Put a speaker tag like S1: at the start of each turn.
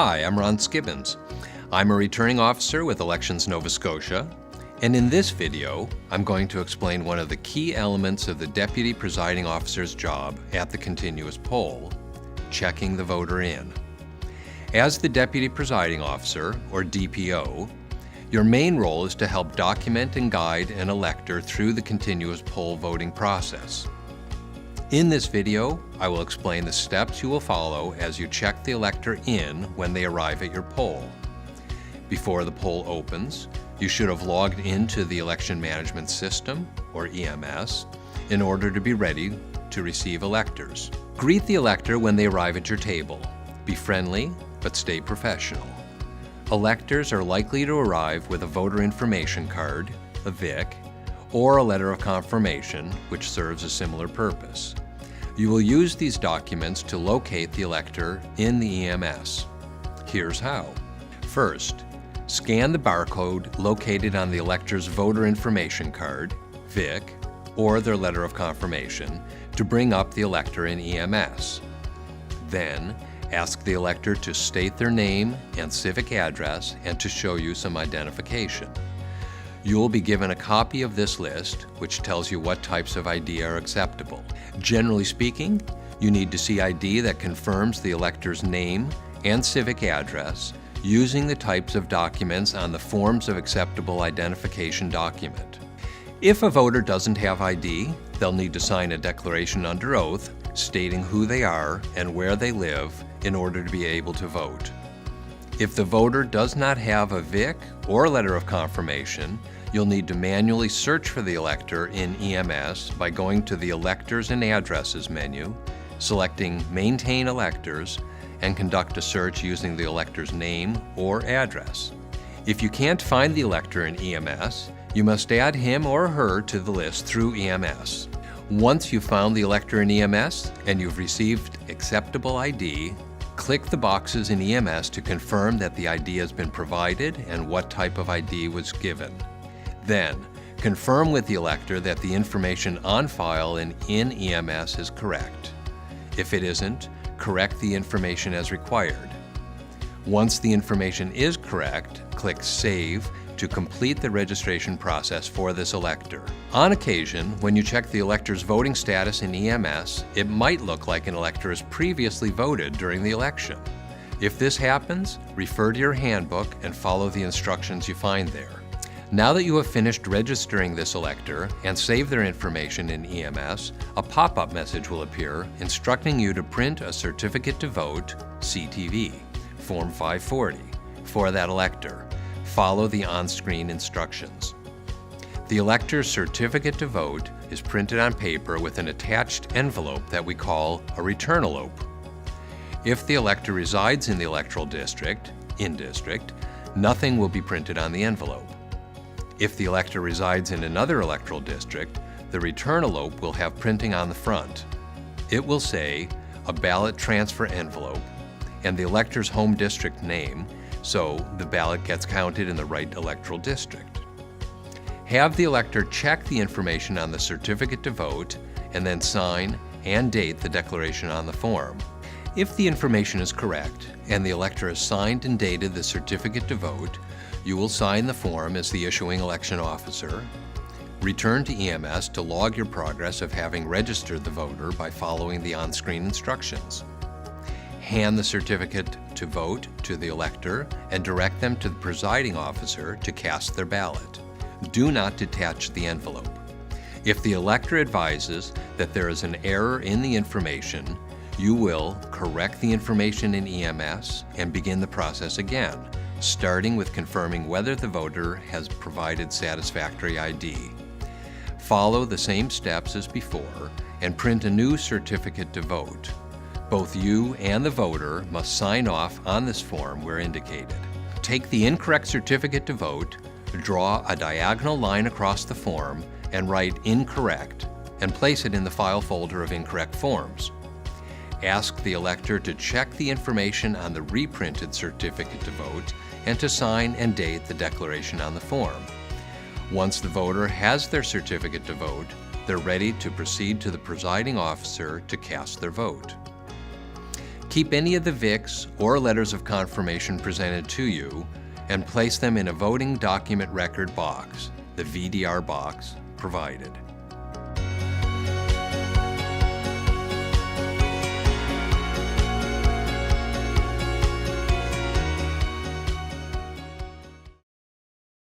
S1: Hi, I'm Ron Skibbins. I'm a returning officer with Elections Nova Scotia, and in this video, I'm going to explain one of the key elements of the Deputy Presiding Officer's job at the continuous poll, checking the voter in. As the Deputy Presiding Officer, or DPO, your main role is to help document and guide an elector through the continuous poll voting process. In this video, I will explain the steps you will follow as you check the elector in when they arrive at your poll. Before the poll opens, you should have logged into the Election Management System, or EMS, in order to be ready to receive electors. Greet the elector when they arrive at your table. Be friendly, but stay professional. Electors are likely to arrive with a voter information card, a VIC, or a letter of confirmation, which serves a similar purpose. You will use these documents to locate the elector in the EMS. Here's how. First, scan the barcode located on the elector's voter information card, VIC, or their letter of confirmation to bring up the elector in EMS. Then, ask the elector to state their name and civic address and to show you some identification. You will be given a copy of this list, which tells you what types of ID are acceptable. Generally speaking, you need to see ID that confirms the elector's name and civic address using the types of documents on the Forms of Acceptable Identification document. If a voter doesn't have ID, they'll need to sign a declaration under oath stating who they are and where they live in order to be able to vote. If the voter does not have a VIC or letter of confirmation, you'll need to manually search for the elector in EMS by going to the Electors and Addresses menu, selecting Maintain Electors, and conduct a search using the elector's name or address. If you can't find the elector in EMS, you must add him or her to the list through EMS. Once you've found the elector in EMS and you've received acceptable ID, click the boxes in EMS to confirm that the ID has been provided and what type of ID was given. Then, confirm with the elector that the information on file in EMS is correct. If it isn't, correct the information as required. Once the information is correct, click Save to complete the registration process for this elector. On occasion, when you check the elector's voting status in EMS, it might look like an elector has previously voted during the election. If this happens, refer to your handbook and follow the instructions you find there. Now that you have finished registering this elector and saved their information in EMS, a pop-up message will appear instructing you to print a Certificate to Vote, CTV, Form 540, for that elector. Follow the on-screen instructions. The elector's certificate to vote is printed on paper with an attached envelope that we call a return-elope. If the elector resides in the electoral district, in-district, nothing will be printed on the envelope. If the elector resides in another electoral district, the return-elope will have printing on the front. It will say a ballot transfer envelope and the elector's home district name, so the ballot gets counted in the right electoral district. Have the elector check the information on the certificate to vote and then sign and date the declaration on the form. If the information is correct and the elector has signed and dated the certificate to vote, you will sign the form as the issuing election officer, return to EMS to log your progress of having registered the voter by following the on-screen instructions. Hand the certificate to vote to the elector and direct them to the presiding officer to cast their ballot. Do not detach the envelope. If the elector advises that there is an error in the information, you will correct the information in EMS and begin the process again, starting with confirming whether the voter has provided satisfactory ID. Follow the same steps as before and print a new certificate to vote. Both you and the voter must sign off on this form where indicated. Take the incorrect certificate to vote, draw a diagonal line across the form, and write incorrect, and place it in the file folder of incorrect forms. Ask the elector to check the information on the reprinted certificate to vote and to sign and date the declaration on the form. Once the voter has their certificate to vote, they're ready to proceed to the presiding officer to cast their vote. Keep any of the VICs or letters of confirmation presented to you and place them in a voting document record box, the VDR box, provided.